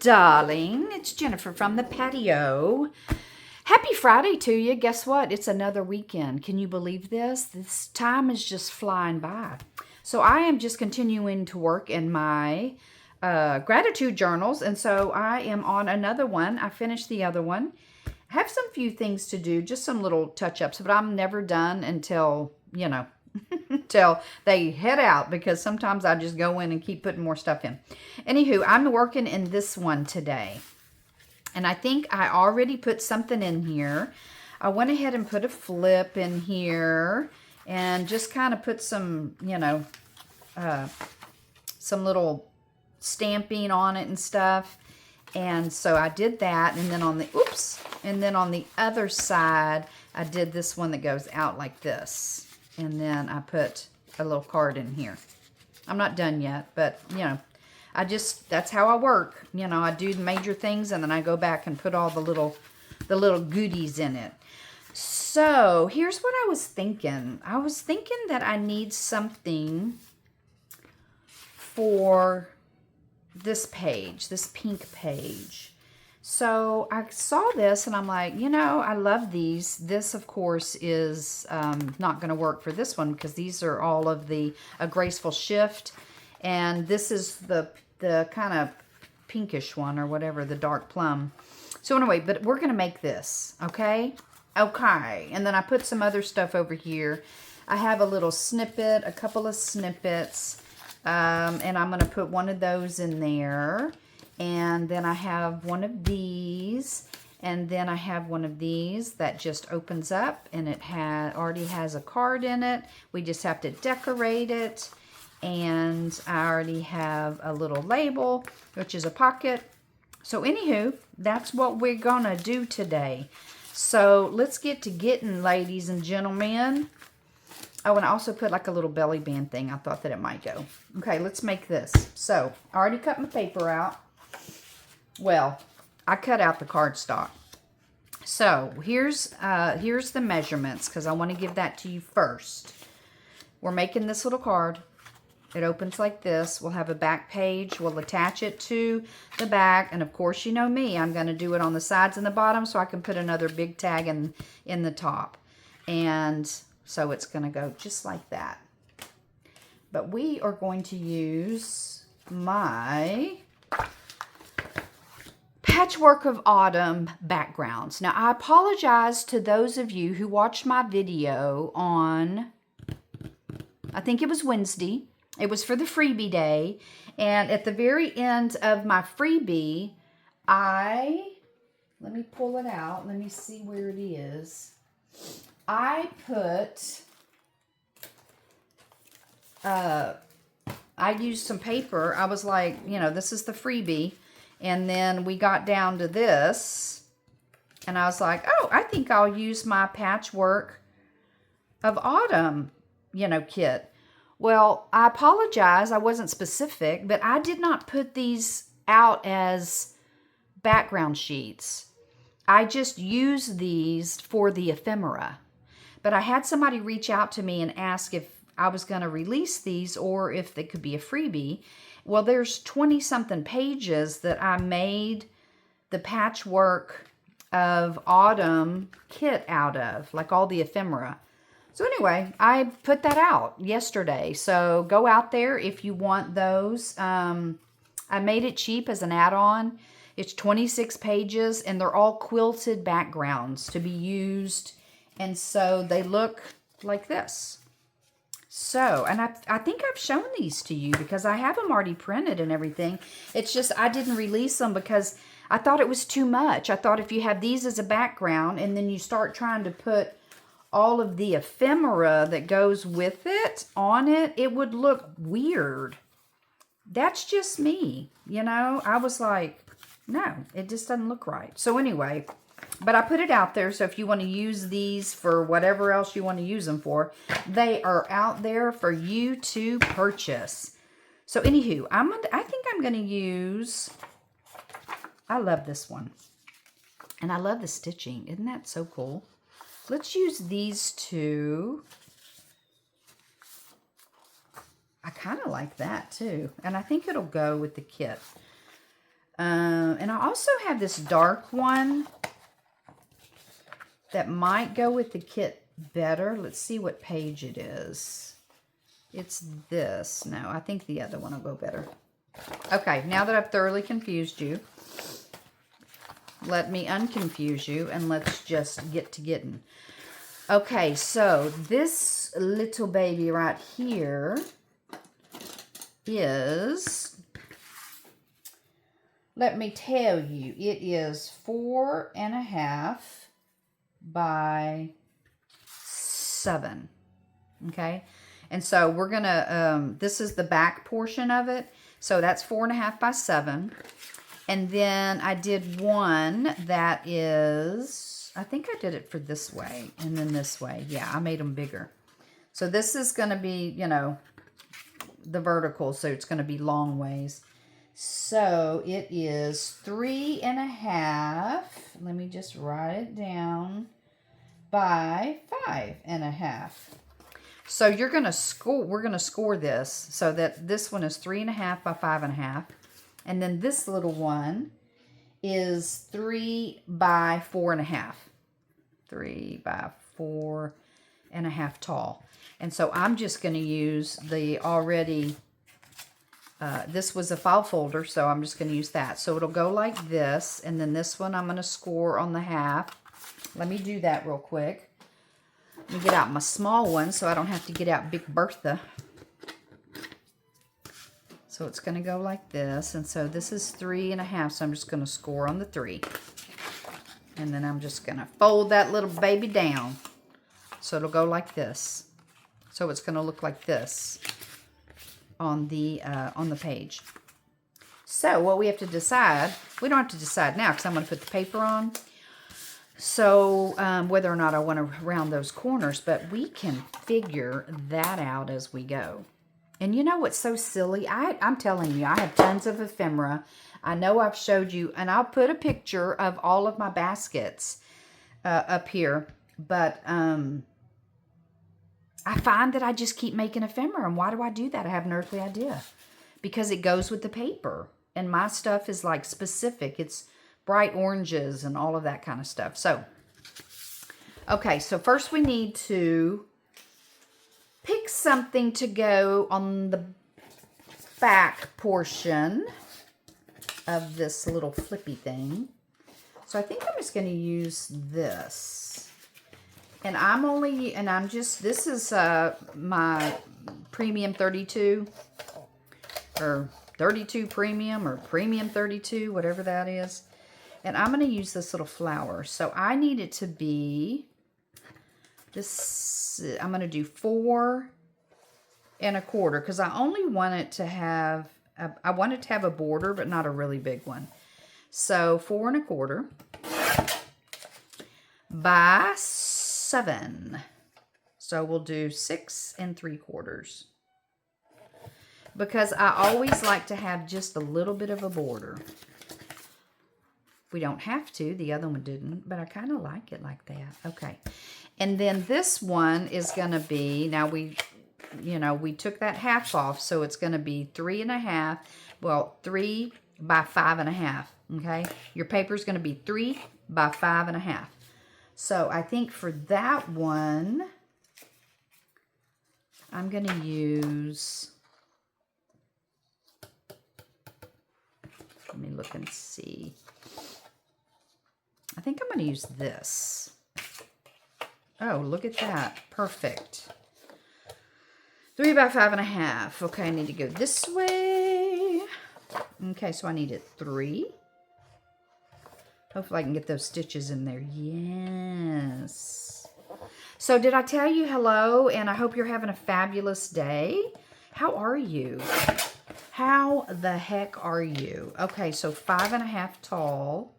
darling. It's Jennifer from the patio. Happy Friday to you. Guess what? It's another weekend. Can you believe this? This time is just flying by. So I am just continuing to work in my gratitude journals, and so I am on another one. I finished the other one. I have some few things to do, just some little touch-ups, but I'm never done until, you know, until they head out, because sometimes I just go in and keep putting more stuff in. Anywho, I'm working in this one today. And I think I already put something in here. I went ahead and put a flip in here and just kind of put some, you know, some little stamping on it and stuff. And so I did that. And then on the, and then on the other side, I did this one that goes out like this. And then I put a little card in here. I'm not done yet, but, you know, that's how I work. You know, I do the major things and then I go back and put all the little goodies in it. So here's what I was thinking. I was thinking that I need something for this page, this pink page. So I saw this and I'm like, you know, I love these. This, of course, is not going to work for this one because these are all of a graceful shift. And this is the kind of pinkish one or whatever, the dark plum. So anyway, but we're going to make this, okay? Okay. And then I put some other stuff over here. I have a little snippet, a couple of snippets, and I'm going to put one of those in there. And then I have one of these, and then I have one of these that just opens up, and it already has a card in it. We just have to decorate it. And I already have a little label, which is a pocket. So anywho, that's what we're gonna do today. So let's get to getting, ladies and gentlemen. Oh, and I also put like a little belly band thing. I thought that it might go. Okay, let's make this. So I already cut my paper out. Well, I cut out the cardstock. So here's the measurements, because I want to give that to you first. We're making this little card. It opens like this. We'll have a back page. We'll attach it to the back. And of course, you know me, I'm going to do it on the sides and the bottom so I can put another big tag in the top. And so it's going to go just like that. But we are going to use my Patchwork of Autumn backgrounds. Now, I apologize to those of you who watched my video on, I think it was Wednesday. It was for the freebie day. And at the very end of my freebie, let me pull it out. Let me see where it is. I used some paper. I was like, you know, this is the freebie. And then we got down to this. And I was like, oh, I think I'll use my Patchwork of Autumn, you know, kit. Well, I apologize. I wasn't specific, but I did not put these out as background sheets. I just used these for the ephemera. But I had somebody reach out to me and ask if I was going to release these or if they could be a freebie. Well, there's 20-something pages that I made the Patchwork of Autumn kit out of, like all the ephemera. So anyway, I put that out yesterday. So go out there if you want those. I made it cheap as an add-on. It's 26 pages, and they're all quilted backgrounds to be used. And so they look like this. So, and I think I've shown these to you because I have them already printed and everything. It's just I didn't release them because I thought it was too much. I thought if you have these as a background and then you start trying to put all of the ephemera that goes with it on it, it would look weird. That's just me, you know. I was like, no, it just doesn't look right. So anyway, but I put it out there, so if you want to use these for whatever else you want to use them for, they are out there for you to purchase. So anywho, I think I'm going to use, I love this one. And I love the stitching. Isn't that so cool? Let's use these two. I kind of like that too. And I think it'll go with the kit. And I also have this dark one that might go with the kit better. Let's see what page it is. It's this. No, I think the other one will go better. Okay, now that I've thoroughly confused you, let me unconfuse you and let's just get to getting. Okay, so this little baby right here is, let me tell you, it is 4.5 by 7. Okay, and so we're gonna this is the back portion of it, so that's 4.5 by 7. And then I did one that is, I think I did it for this way and then this way. Yeah, I made them bigger. So this is going to be, you know, the vertical, so it's going to be long ways. So it is 3.5. Let me just write it down. By 5.5. So you're going to score, we're going to score this so that this one is 3.5 by 5.5. And then this little one is 3 by 4.5. 3 by 4.5 tall. And so I'm just going to use the already, this was a file folder, so I'm just going to use that. So it'll go like this, and then this one I'm going to score on the half. Let me do that real quick. Let me get out my small one so I don't have to get out Big Bertha. So it's going to go like this, and so this is 3.5, so I'm just going to score on the 3. And then I'm just going to fold that little baby down. So it'll go like this. So it's going to look like this on the page. So what we have to decide, we don't have to decide now because I'm going to put the paper on. So whether or not I want to round those corners, but we can figure that out as we go. And you know what's so silly? I'm telling you, I have tons of ephemera. I know I've showed you, and I'll put a picture of all of my baskets up here. But I find that I just keep making ephemera. And why do I do that? I have an earthly idea. Because it goes with the paper. And my stuff is like specific. It's bright oranges and all of that kind of stuff. So, okay, so first we need to pick something to go on the back portion of this little flippy thing. So I think I'm just going to use this. And this is my Premium 32, or 32 Premium, or Premium 32, whatever that is. And I'm going to use this little flower. So I need it to be this, I'm going to do 4.25 because I only want it to have, I want it to have a border, but not a really big one. So 4.25 by 7. So we'll do 6.75 because I always like to have just a little bit of a border. We don't have to. The other one didn't, but I kind of like it like that. Okay. And then this one is going to be, now we took that half off, so it's going to be 3.5, well, 3 by 5.5, okay? Your paper is going to be 3 by 5.5. So I think for that one, I'm going to use, let me look and see. I think I'm going to use this. Oh, look at that. Perfect. 3 by 5.5. Okay, I need to go this way. Okay, so I needed 3. Hopefully I can get those stitches in there. Yes. So did I tell you hello? And I hope you're having a fabulous day. How are you? How the heck are you? Okay, so 5.5 tall.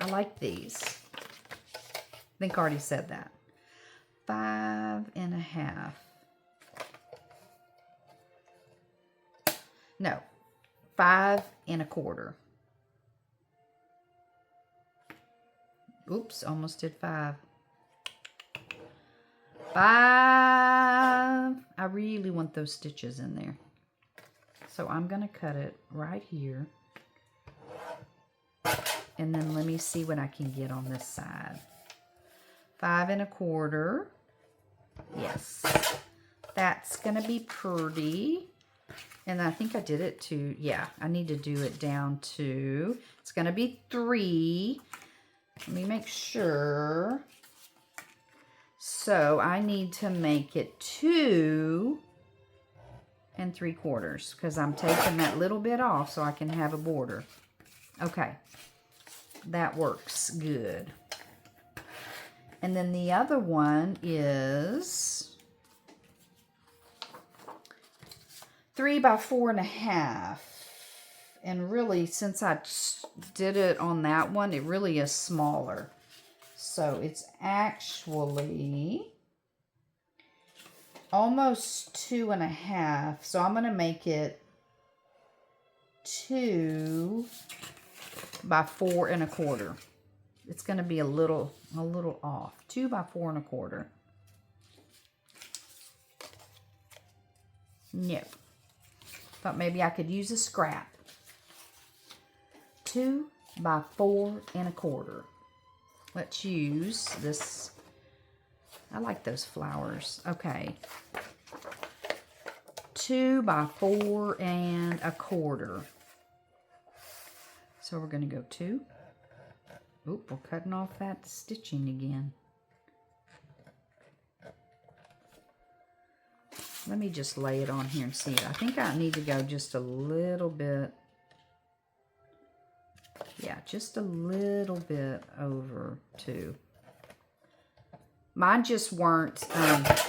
I like these. I think I already said that. 5.5. No, 5.25. Oops, almost did 5. 5. I really want those stitches in there. So I'm going to cut it right here. And then let me see what I can get on this side. 5 1/4. Yes. That's going to be pretty. And I think I did it to, yeah, I need to do it down to, it's going to be 3. Let me make sure. So I need to make it 2 3/4 because I'm taking that little bit off so I can have a border. Okay, that works good. And then the other one is 3 by 4 1/2. And really, since I did it on that one, it really is smaller. So it's actually almost 2 1/2. So I'm going to make it 2 by 4 1/4. It's going to be a little off. 2 by 4 1/4. No. Thought maybe I could use a scrap. 2 by 4 1/4. Let's use this. I like those flowers. Okay. 2 by 4 1/4. So we're going to go 2. Oop, we're cutting off that stitching again. Let me just lay it on here and see. I think I need to go just a little bit. Yeah, just a little bit over 2. Mine just weren't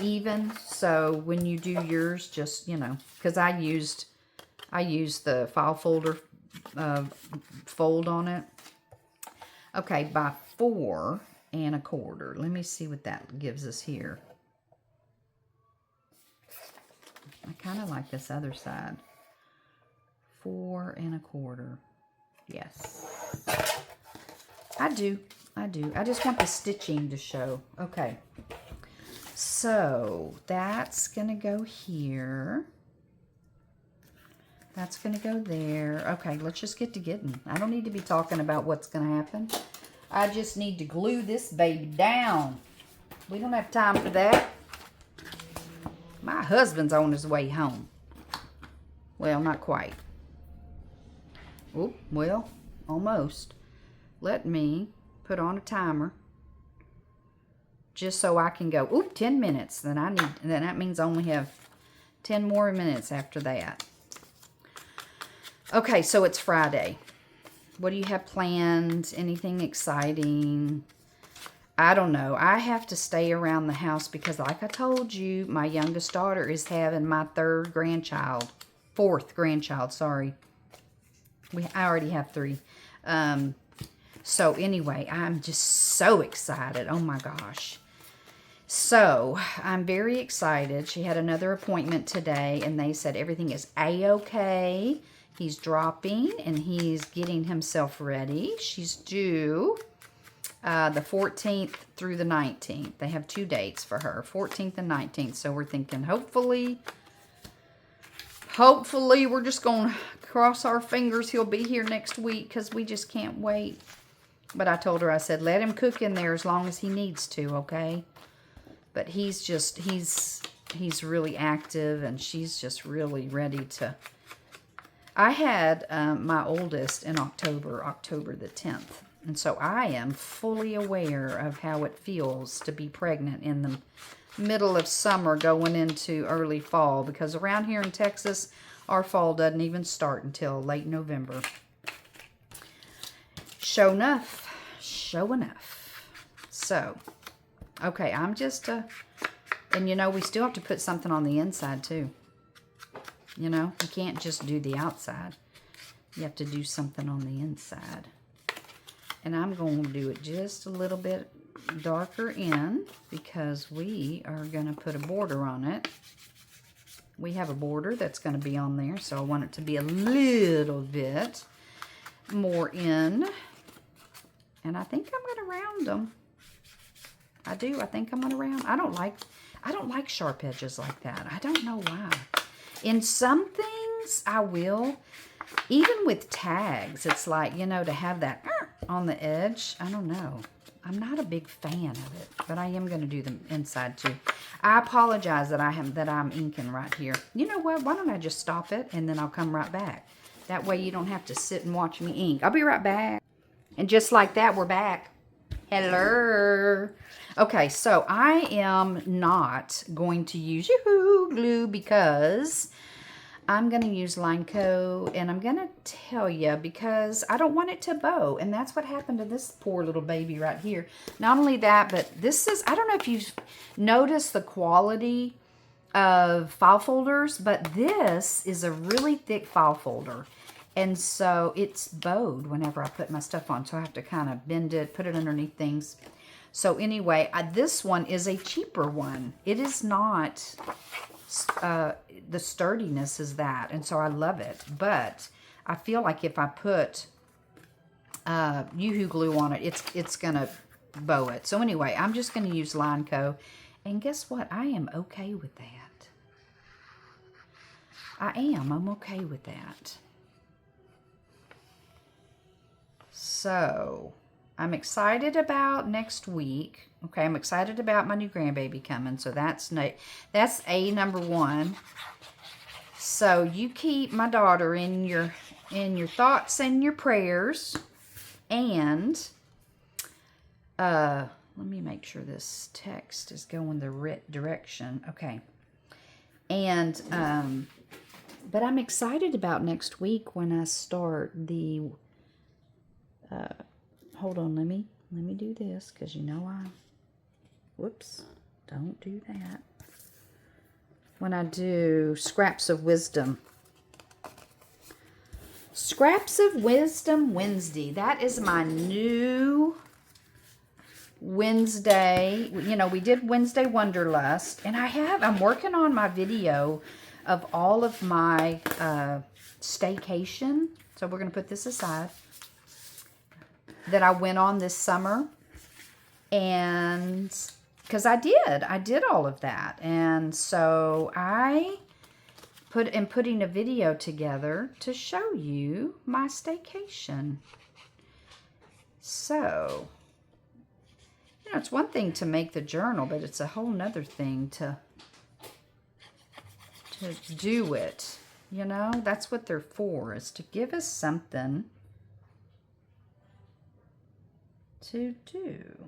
even, so when you do yours, just, you know, because I used the file folder fold on it. Okay, by 4 1/4. Let me see what that gives us here. I kind of like this other side. 4 1/4. Yes. I do. I just want the stitching to show. Okay. So that's going to go here. That's going to go there. Okay, let's just get to getting. I don't need to be talking about what's going to happen. I just need to glue this baby down. We don't have time for that. My husband's on his way home. Well, not quite. Oop, well, almost. Let me put on a timer just so I can go, oop, 10 minutes. Then that means I only have 10 more minutes after that. Okay, so it's Friday. What do you have planned? Anything exciting? I don't know. I have to stay around the house because, like I told you, my youngest daughter is having my fourth grandchild, sorry. I already have 3. So anyway, I'm just so excited. Oh my gosh. So I'm very excited. She had another appointment today and they said everything is A-okay. He's dropping and he's getting himself ready. She's due the 14th through the 19th. They have 2 dates for her, 14th and 19th. So we're thinking hopefully we're just going to cross our fingers he'll be here next week because we just can't wait. But I told her, I said, let him cook in there as long as he needs to, okay? But he's really active and she's just really ready to. I had my oldest in October the 10th. And so I am fully aware of how it feels to be pregnant in the middle of summer going into early fall. Because around here in Texas, our fall doesn't even start until late November. Show enough. So, okay, I'm just, and you know, we still have to put something on the inside too. You know, you can't just do the outside. You have to do something on the inside. And I'm going to do it just a little bit darker in because we are going to put a border on it. We have a border that's going to be on there, so I want it to be a little bit more in. And I think I'm going to round them. I do. I think I'm going to round. I don't like sharp edges like that. I don't know why. In some things, I will. Even with tags, it's like, you know, to have that on the edge. I don't know. I'm not a big fan of it, but I am going to do the inside too. I apologize that I'm inking right here. You know what? Why don't I just stop it and then I'll come right back. That way you don't have to sit and watch me ink. I'll be right back. And just like that, we're back. Hello. Okay, so I am not going to use UHU glue because I'm going to use Lineco, and I'm going to tell you because I don't want it to bow, and that's what happened to this poor little baby right here. Not only that, but this is, I don't know if you've noticed the quality of file folders, but this is a really thick file folder, and so it's bowed whenever I put my stuff on, so I have to kind of bend it, put it underneath things. So anyway, this one is a cheaper one. It is not... the sturdiness is that, and so I love it, but I feel like if I put UHU glue on it, it's gonna bow it. So anyway, I'm just gonna use Lineco, and guess what? I am okay with that. I'm okay with that. So I'm excited about next week. Okay, I'm excited about my new grandbaby coming. So that's A number one. So you keep my daughter in your thoughts and your prayers. And let me make sure this text is going the right direction. Okay. And but I'm excited about next week when I start the hold on, let me do this, because you know whoops, don't do that. When I do Scraps of Wisdom. Scraps of Wisdom Wednesday. That is my new Wednesday. You know, we did Wednesday Wanderlust, and I'm working on my video of all of my staycation. So we're going to put this aside. That I went on this summer, and because I did all of that, and so I am putting a video together to show you my staycation. So, you know, it's one thing to make the journal, but it's a whole nother thing to do it. You know, that's what they're for, is to give us something to do.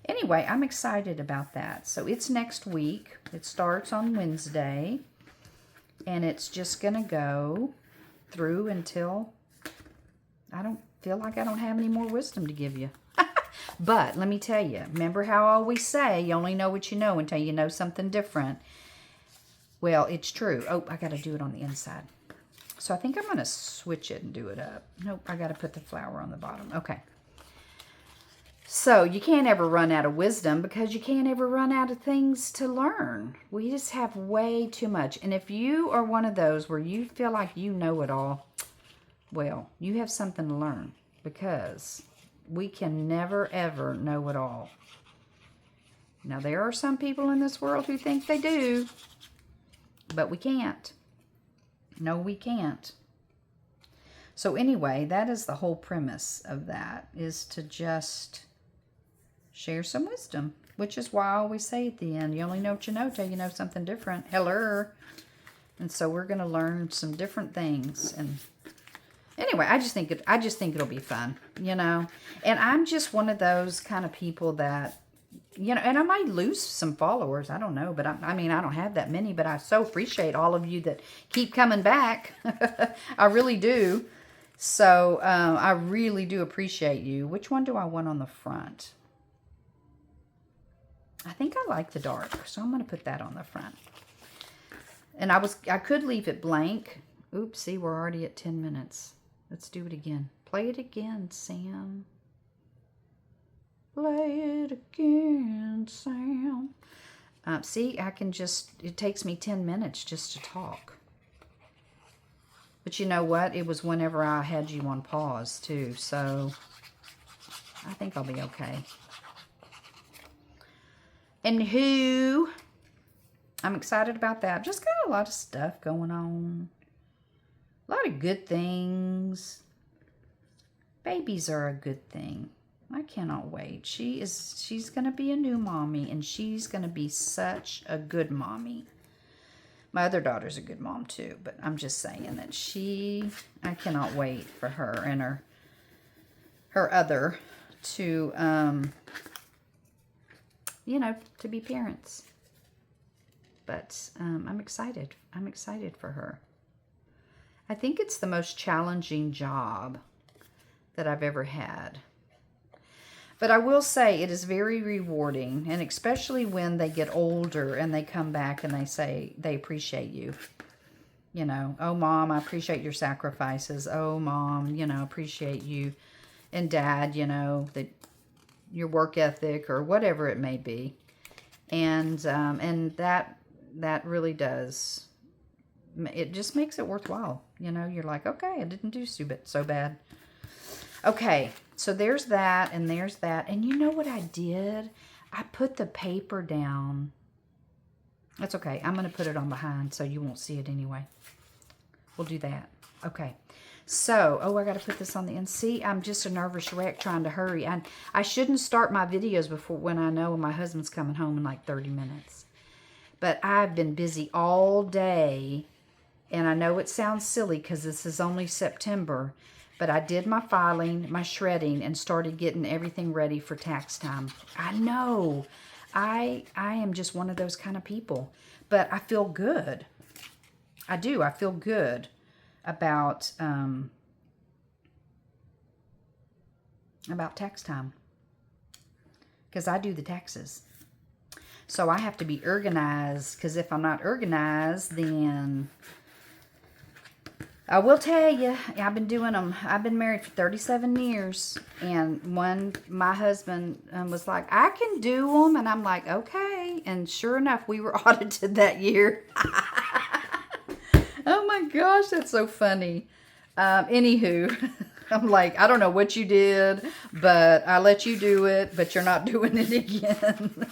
Anyway, I'm excited about that. So it's next week. It starts on Wednesday, and it's just gonna go through until I don't feel like I don't have any more wisdom to give you. But let me tell you, remember how I always say you only know what you know until you know something different. Well, it's true. Oh, I got to do it on the inside. So I think I'm going to switch it and do it up. Nope, I got to put the flower on the bottom. Okay. So you can't ever run out of wisdom, because you can't ever run out of things to learn. We just have way too much. And if you are one of those where you feel like you know it all, well, you have something to learn, because we can never, ever know it all. Now, there are some people in this world who think they do, but we can't. No, we can't. So anyway, that is the whole premise of that, is to just share some wisdom, which is why I always say at the end, you only know what you know till you know something different. Hello. And so we're going to learn some different things. And anyway, I just think it'll be fun, you know. And I'm just one of those kind of people that, you know, and I might lose some followers. I don't know. But I mean, I don't have that many. But I so appreciate all of you that keep coming back. I really do. So I really do appreciate you. Which one do I want on the front? I think I like the dark. So I'm going to put that on the front. And I could leave it blank. Oops, see, we're already at 10 minutes. Let's do it again. Play it again, Sam. Play it again, Sam. See, it takes me 10 minutes just to talk. But you know what? It was whenever I had you on pause, too. So, I think I'll be okay. And I'm excited about that. Just got a lot of stuff going on. A lot of good things. Babies are a good thing. I cannot wait. She's going to be a new mommy, and she's going to be such a good mommy. My other daughter's a good mom too, but I'm just saying that I cannot wait for her and her other to, you know, to be parents. But I'm excited. I'm excited for her. I think it's the most challenging job that I've ever had. But I will say it is very rewarding, and especially when they get older and they come back and they say they appreciate you. You know, oh, Mom, I appreciate your sacrifices. Oh, Mom, you know, appreciate you. And Dad, you know, that your work ethic or whatever it may be. And that really does, it just makes it worthwhile. You know, you're like, okay, I didn't do so bad. Okay, so there's that, and there's that. And you know what I did? I put the paper down. That's okay. I'm going to put it on behind so you won't see it anyway. We'll do that. Okay. So, oh, I got to put this on the end. See, I'm just a nervous wreck trying to hurry. I shouldn't start my videos before when I know my husband's coming home in like 30 minutes. But I've been busy all day, and I know it sounds silly because this is only September, but I did my filing, my shredding, and started getting everything ready for tax time. I know. I am just one of those kind of people. But I feel good. I do. I feel good about tax time. Because I do the taxes. So I have to be organized. Because if I'm not organized, then I will tell you, I've been doing them. I've been married for 37 years. And my husband was like, I can do them. And I'm like, okay. And sure enough, we were audited that year. Oh my gosh, that's so funny. Anywho, I'm like, I don't know what you did, but I let you do it, but you're not doing it again.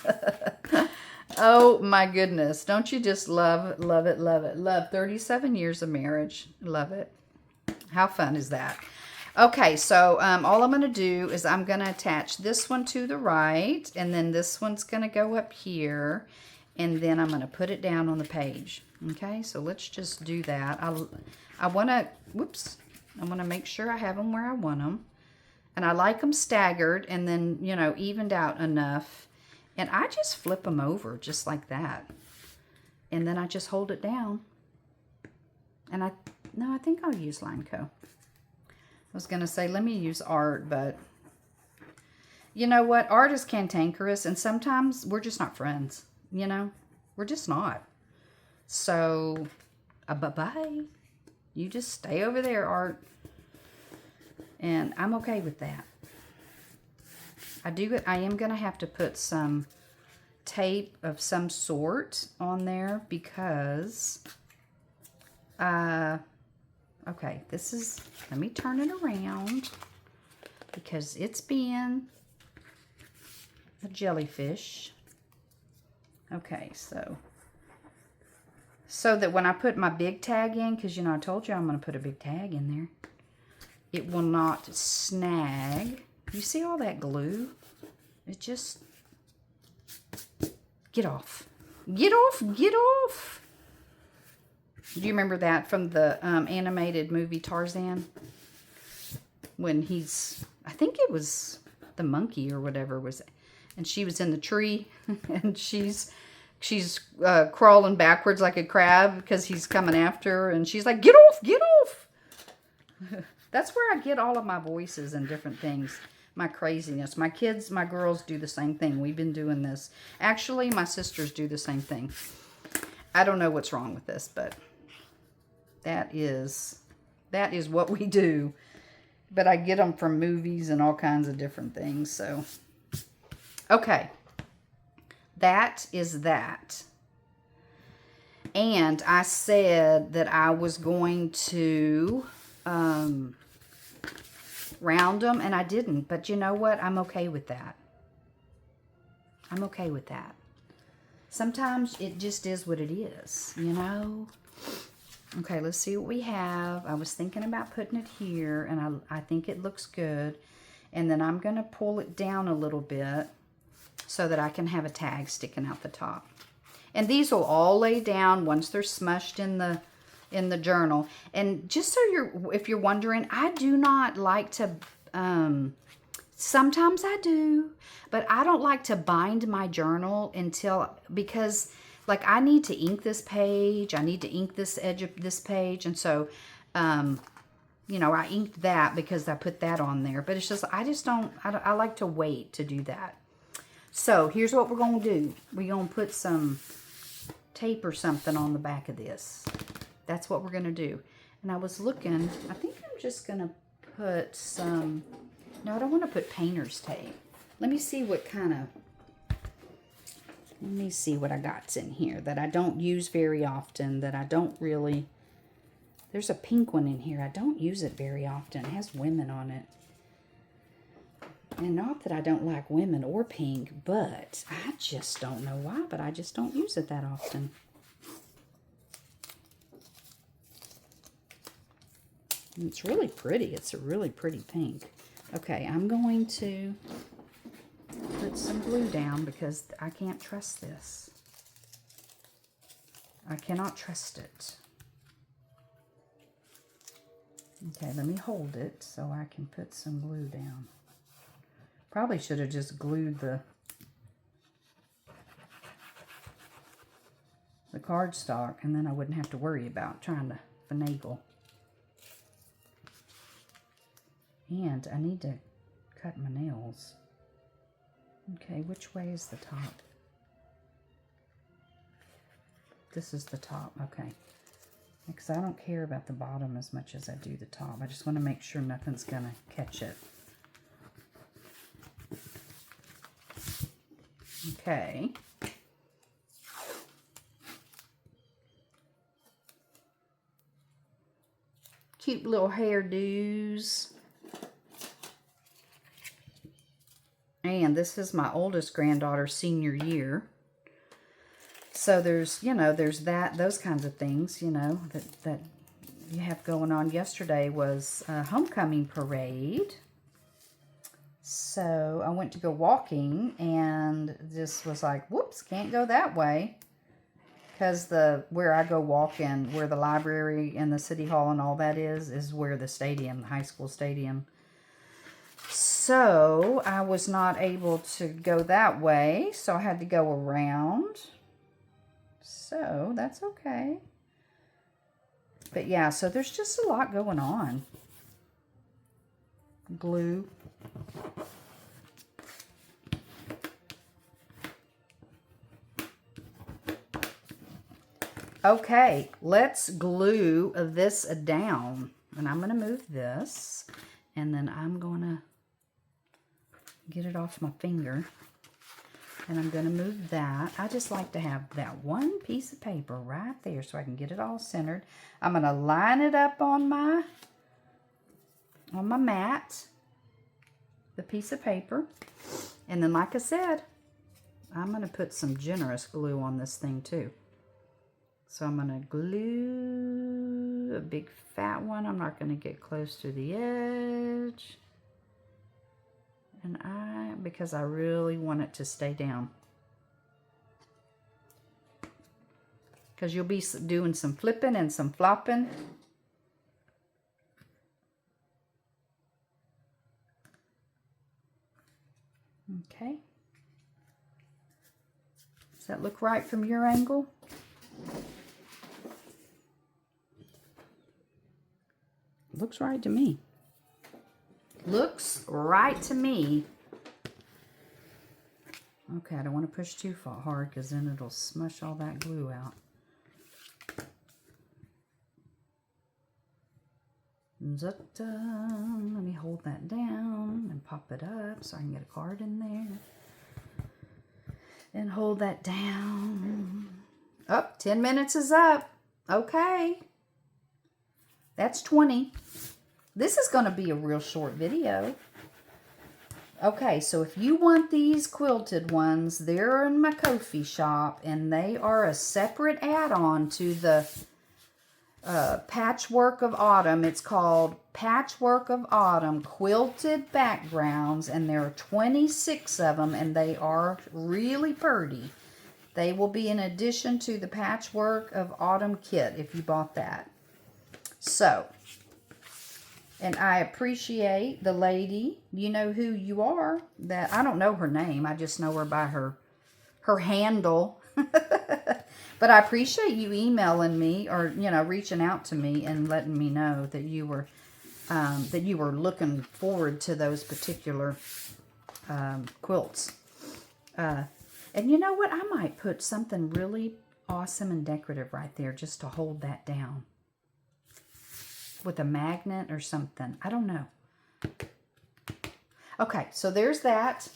Oh my goodness. Don't you just love, love it, love it. Love 37 years of marriage. Love it. How fun is that? Okay, so all I'm going to do is I'm going to attach this one to the right, and then this one's going to go up here, and then I'm going to put it down on the page. Okay, so let's just do that. I want to make sure I have them where I want them. And I like them staggered and then, you know, evened out enough. And I just flip them over just like that. And then I just hold it down. And I think I'll use Lineco. I was going to say, let me use art, but you know what? Art is cantankerous, and sometimes we're just not friends, you know? We're just not. So, bye-bye. You just stay over there, Art. And I'm okay with that. I am going to have to put some tape of some sort on there because, okay, let me turn it around because it's being a jellyfish. Okay, so that when I put my big tag in, because, you know, I told you I'm going to put a big tag in there, it will not snag. You see all that glue? It just, get off. Get off, get off. Do you remember that from the animated movie Tarzan? When I think it was the monkey or whatever was, and she was in the tree, and she's crawling backwards like a crab because he's coming after her, and she's like, get off, get off. That's where I get all of my voices and different things, my craziness. My kids, my girls do the same thing. We've been doing this. Actually, my sisters do the same thing. I don't know what's wrong with this, but that is what we do. But I get them from movies and all kinds of different things. So, okay. That is that. And I said that I was going to round them, and I didn't. But you know what? I'm okay with that. I'm okay with that. Sometimes it just is what it is, you know? Okay, let's see what we have. I was thinking about putting it here, and I think it looks good. And then I'm going to pull it down a little bit so that I can have a tag sticking out the top. And these will all lay down once they're smushed in the journal. And just so if you're wondering, I do not like to, sometimes I do, but I don't like to bind my journal because like I need to ink this page, I need to ink this edge of this page, and so, you know, I inked that because I put that on there, but it's just, I like to wait to do that. So here's what we're going to do. We're going to put some tape or something on the back of this. That's what we're going to do. And I was looking, I think I'm just going to put some, no, I don't want to put painter's tape. Let me see what I got in here that I don't use very often, that I don't really, there's a pink one in here. I don't use it very often. It has women on it. And not that I don't like women or pink, but I just don't know why, but I just don't use it that often. And it's really pretty. It's a really pretty pink. Okay, I'm going to put some glue down because I can't trust this. I cannot trust it. Okay, let me hold it so I can put some glue down. Probably should have just glued the cardstock, and then I wouldn't have to worry about trying to finagle. And I need to cut my nails. Okay, which way is the top? This is the top, okay. Because I don't care about the bottom as much as I do the top. I just want to make sure nothing's going to catch it. Okay. Cute little hairdos. And this is my oldest granddaughter's senior year. So there's, you know, there's those kinds of things, you know, that you have going on. Yesterday was a homecoming parade. So I went to go walking and this was like, whoops, can't go that way. Because where I go walking, where the library and the city hall and all that is where the stadium, the high school stadium. So I was not able to go that way. So I had to go around. So that's okay. But yeah, so there's just a lot going on. Glue. Okay, let's glue this down. And I'm going to move this. And then I'm going to get it off my finger. And I'm going to move that. I just like to have that one piece of paper right there so I can get it all centered. I'm going to line it up on my mat, the piece of paper. And then, like I said, I'm going to put some generous glue on this thing too. So I'm going to glue a big fat one. I'm not going to get close to the edge. And because I really want it to stay down. Because you'll be doing some flipping and some flopping. Okay. Does that look right from your angle? Looks right to me. Looks right to me. Okay, I don't want to push too far hard because then it'll smush all that glue out. Let me hold that down and pop it up so I can get a card in there. And hold that down. Oh, 10 minutes is up. Okay. That's 20. This is going to be a real short video. Okay, so if you want these quilted ones, they're in my Ko-fi shop, and they are a separate add-on to the Patchwork of Autumn. It's called Patchwork of Autumn Quilted Backgrounds, and there are 26 of them, and they are really pretty. They will be in addition to the Patchwork of Autumn kit if you bought that. So, and I appreciate the lady, you know who you are, that I don't know her name, I just know her by her handle. But I appreciate you emailing me, or, you know, reaching out to me and letting me know that you were looking forward to those particular quilts. And you know what? I might put something really awesome and decorative right there just to hold that down. With a magnet or something. I don't know. Okay, so there's that.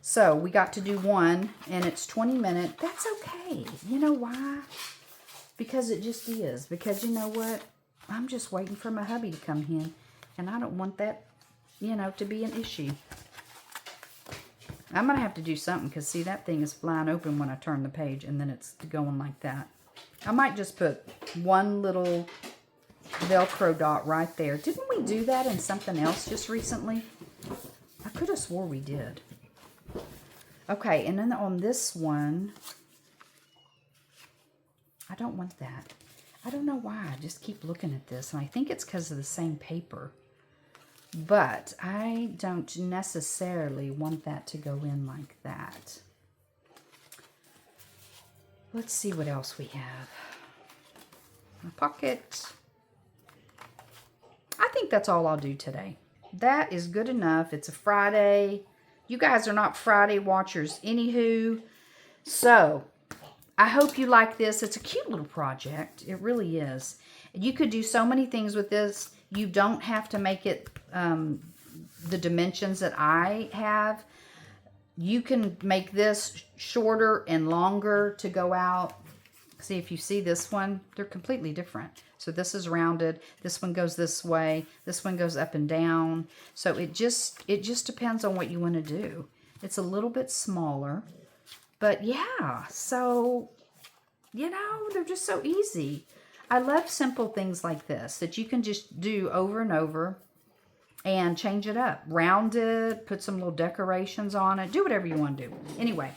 So we got to do one, and it's 20 minutes. That's okay. You know why? Because it just is. Because you know what? I'm just waiting for my hubby to come in, and I don't want that, you know, to be an issue. I'm going to have to do something, because see, that thing is flying open when I turn the page, and then it's going like that. I might just put one little Velcro dot right there. Didn't we do that in something else just recently? I could have swore we did. Okay, and then on this one, I don't want that. I don't know why. I just keep looking at this, and I think it's because of the same paper. But I don't necessarily want that to go in like that. Let's see what else we have. A pocket. I think that's all I'll do today. That is good enough. It's a Friday. You guys are not Friday watchers anywho. So, I hope you like this. It's a cute little project. It really is. You could do so many things with this. You don't have to make it the dimensions that I have. You can make this shorter and longer to go out. See, if you see this one, they're completely different. So this is rounded. This one goes this way. This one goes up and down. So it just depends on what you want to do. It's a little bit smaller. But yeah, so, you know, they're just so easy. I love simple things like this that you can just do over and over and change it up. Round it, put some little decorations on it. Do whatever you want to do. Anyway,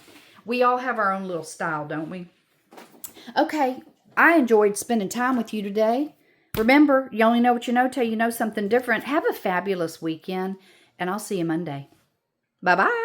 we all have our own little style, don't we? Okay, I enjoyed spending time with you today. Remember, you only know what you know till you know something different. Have a fabulous weekend, and I'll see you Monday. Bye-bye.